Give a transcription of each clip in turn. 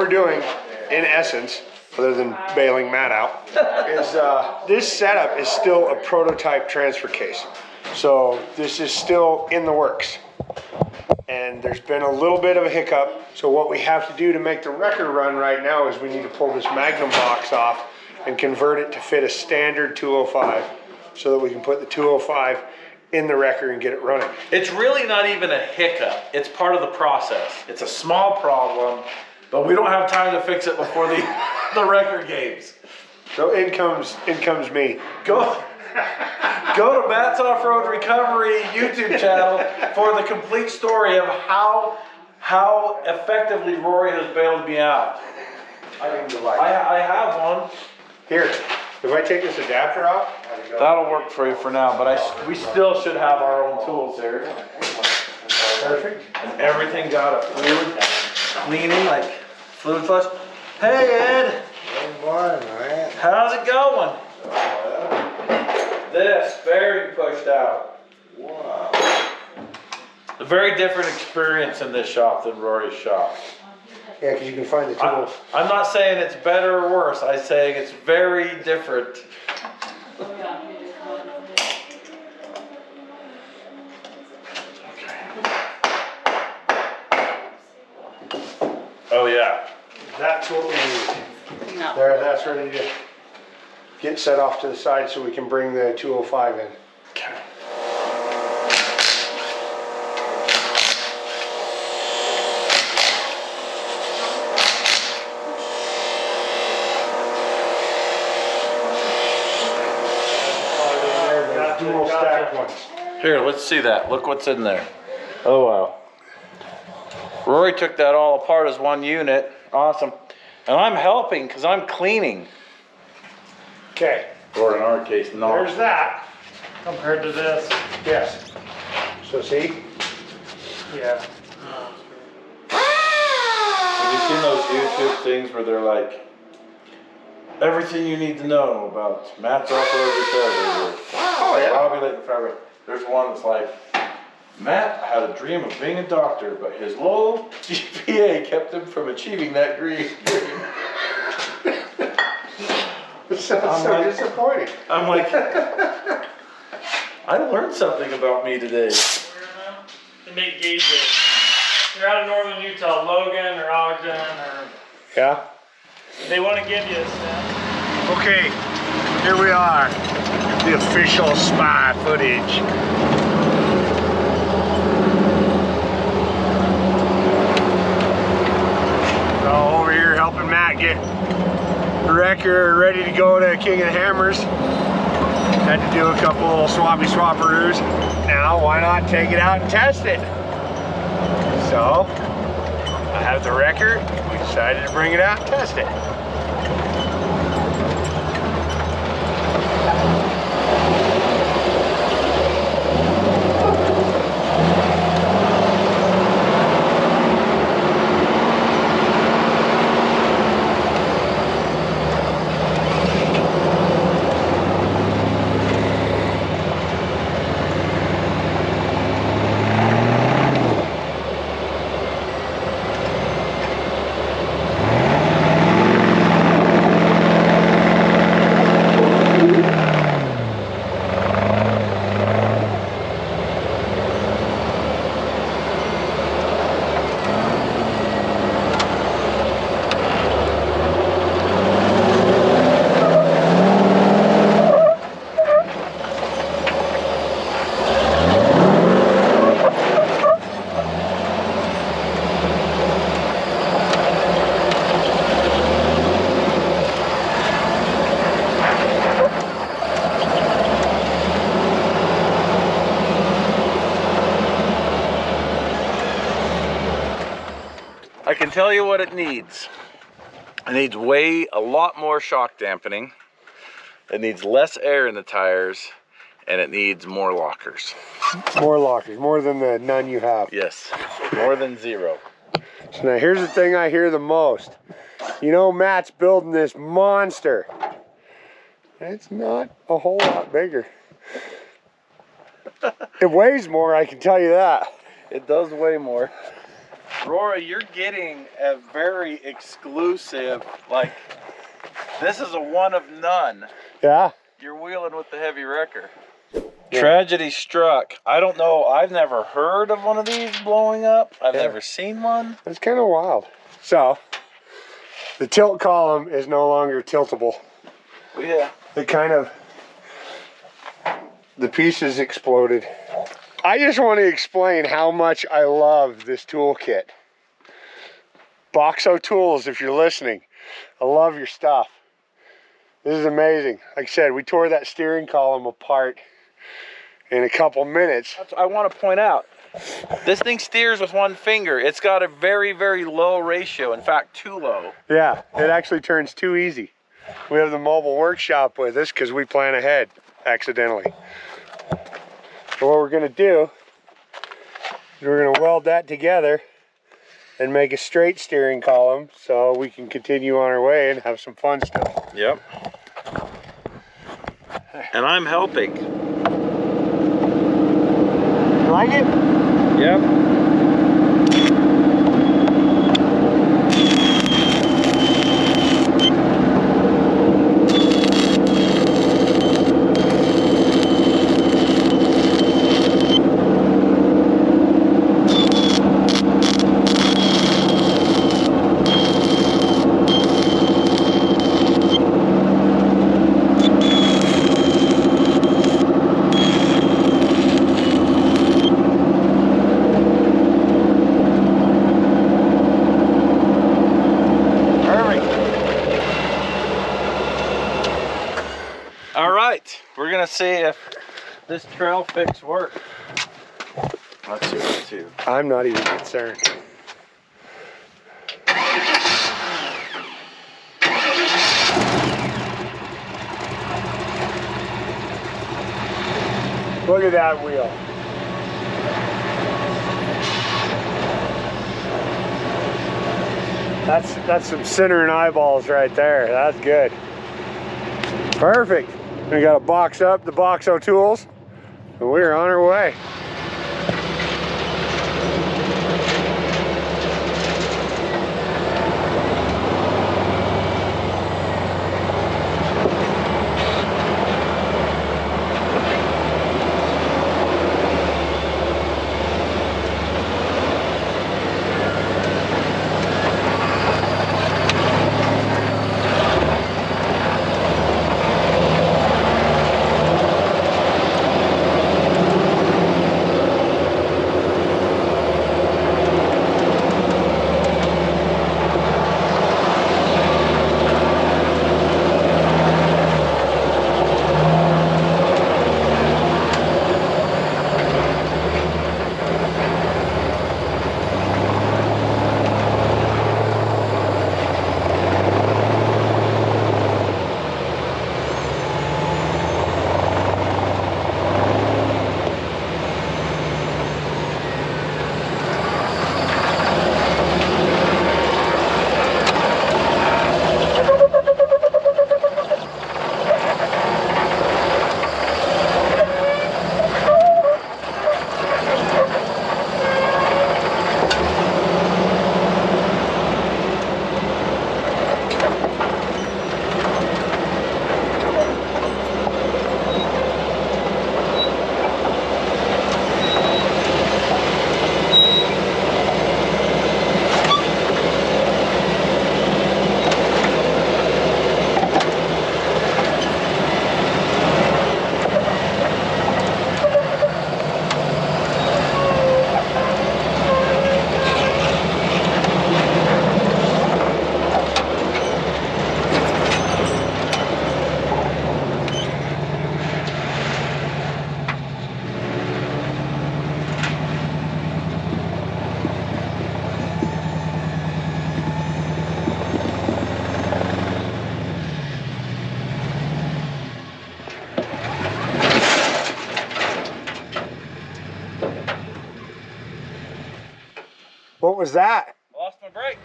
we're doing, in essence, other than bailing Matt out, is this setup is still a prototype transfer case. So this is still in the works. And there's been a little bit of a hiccup. So what we have to do to make the Wrecker run right now is we need to pull this Magnum box off and convert it to fit a standard 205 so that we can put the 205 in the Wrecker and get it running. It's really not even a hiccup. It's part of the process. It's a small problem, but we don't have time to fix it before the Wrecker Games. So in comes me. Go to Matt's Off-Road Recovery YouTube channel for the complete story of how effectively Rory has bailed me out. I have one. Here, if I take this adapter off, that'll work for you for now, but we still should have our own tools here. Perfect. And everything got a fluid cleaning, like fluid flush. Hey Ed. Good morning, man. How's it going? This bearing pushed out. Wow. A very different experience in this shop than Rory's shop. Yeah, because you can find the tools. I'm not saying it's better or worse. I'm saying it's very different. Oh yeah. That's what we need. No. There, that's ready to get set off to the side so we can bring the 205 in. Okay. Dual stacked ones. Here, let's see that. Look what's in there. Oh wow. Rory took that all apart as one unit. Awesome. And I'm helping because I'm cleaning. Okay. Or in our case, not. There's that. Compared to this, Yes. So see? yeah. Have you seen those YouTube things where they're like, everything you need to know about Matt's Off-Road Recovery? Oh yeah. Robbie Layton Forever. There's one that's like, Matt had a dream of being a doctor, but his low GPA kept him from achieving that dream. It sounds so disappointing. I'm like, I learned something about me today. To make gauges. You're out of northern Utah, Logan or Ogden, or Yeah. they want to give you a step. Okay, here we are. The official spy footage. So over here helping Matt get the Wrecker ready to go to King of the Hammers. Had to do a couple little swapperoos. Now why not take it out and test it? So I have the Wrecker. We decided to bring it out and test it. I can tell you what it needs. It needs a lot more shock dampening. It needs less air in the tires, and it needs more lockers. More lockers, more than the none you have. Yes, more than 0. So now here's the thing I hear the most. You know, Matt's building this monster. It's not a whole lot bigger. It weighs more, I can tell you that. It does weigh more. Rory, you're getting a very exclusive, like, this is a one of none. Yeah. You're wheeling with the heavy wrecker. Yeah. Tragedy struck. I don't know. I've never heard of one of these blowing up. I've never seen one. It's kind of wild. So, the tilt column is no longer tiltable. Yeah. The pieces exploded. I just want to explain how much I love this toolkit. Boxo Tools, if you're listening, I love your stuff. This is amazing. Like I said, we tore that steering column apart in a couple minutes. I want to point out, this thing steers with one finger. It's got a very, very low ratio. In fact, too low. Yeah, it actually turns too easy. We have the mobile workshop with us because we plan ahead accidentally. So what we're gonna do is we're gonna weld that together and make a straight steering column so we can continue on our way and have some fun stuff. Yep. And I'm helping. You like it? Yep. We're gonna see if this trail fix works. Let's see what I do. I'm not even concerned. Look at that wheel. That's some center and eyeballs right there. That's good. Perfect. We got to box up the Boxo tools, and we're on our way. What was that? Lost my brakes.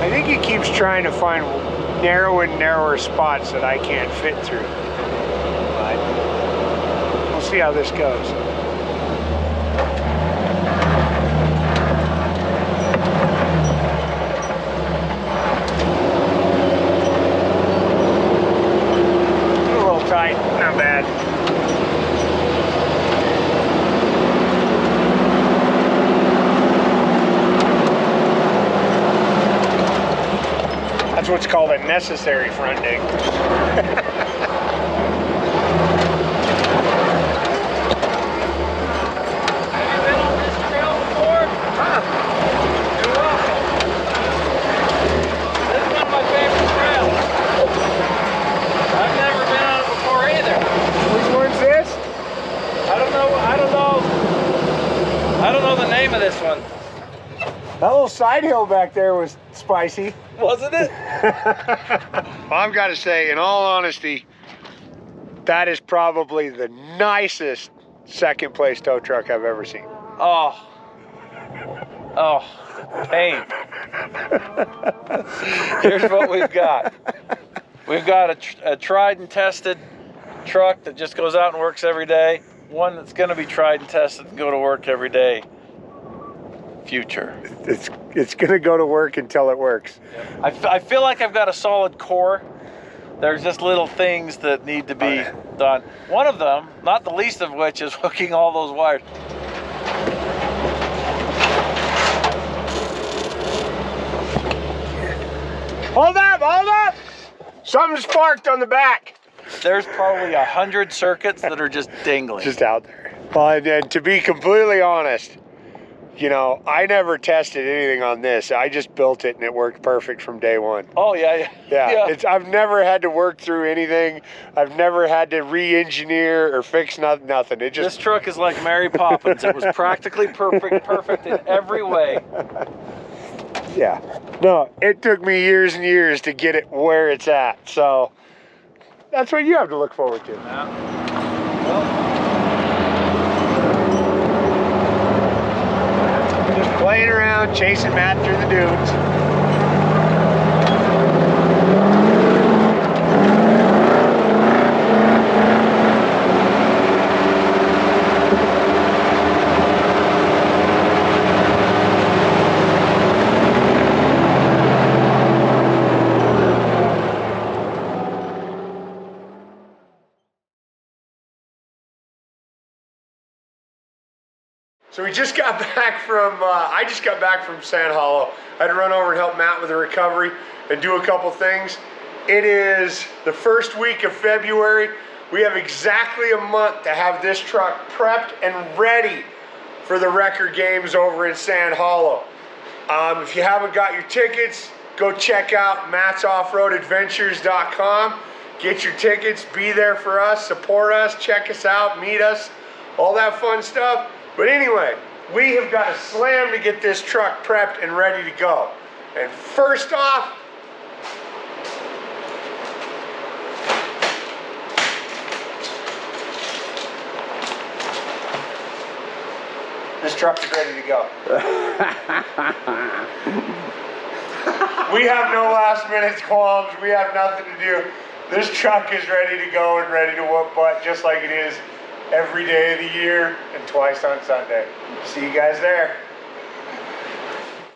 I think he keeps trying to find narrow and narrower spots that I can't fit through. But we'll see how this goes. A little tight, not bad. That's what's called a necessary front dig. This one. That little side hill back there was spicy. Wasn't it? Well, I've got to say, in all honesty, that is probably the nicest second place tow truck I've ever seen. Oh. Oh. Pain. Here's what we've got. We've got a tried and tested truck that just goes out and works every day. One that's going to be tried and tested and go to work every day. Future. It's gonna go to work until it works. I feel like I've got a solid core. There's just little things that need to be done. One of them, not the least of which, is hooking all those wires. Hold up, hold up! Something sparked on the back. There's probably 100 circuits that are just dangling. Just out there. Well, and to be completely honest, you know, I never tested anything on this. I just built it and it worked perfect from day one. Oh, yeah. Yeah. I've never had to work through anything. I've never had to re-engineer or fix nothing. It just... This truck is like Mary Poppins. It was practically perfect in every way. Yeah. No, it took me years and years to get it where it's at. So that's what you have to look forward to. Yeah. Well, playing around, chasing Matt through the dunes. So we just got back from, I just got back from Sand Hollow. I had to run over and help Matt with the recovery and do a couple things. It is the first week of February. We have exactly a month to have this truck prepped and ready for the Wrecker Games over in Sand Hollow. If you haven't got your tickets, go check out mattsoffroadadventures.com. Get your tickets, be there for us, support us, check us out, meet us, all that fun stuff. But anyway, we have got a slam to get this truck prepped and ready to go. And first off, this truck is ready to go. We have no last minute qualms. We have nothing to do. This truck is ready to go and ready to whoop butt just like it is every day of the year and twice on Sunday. See you guys there.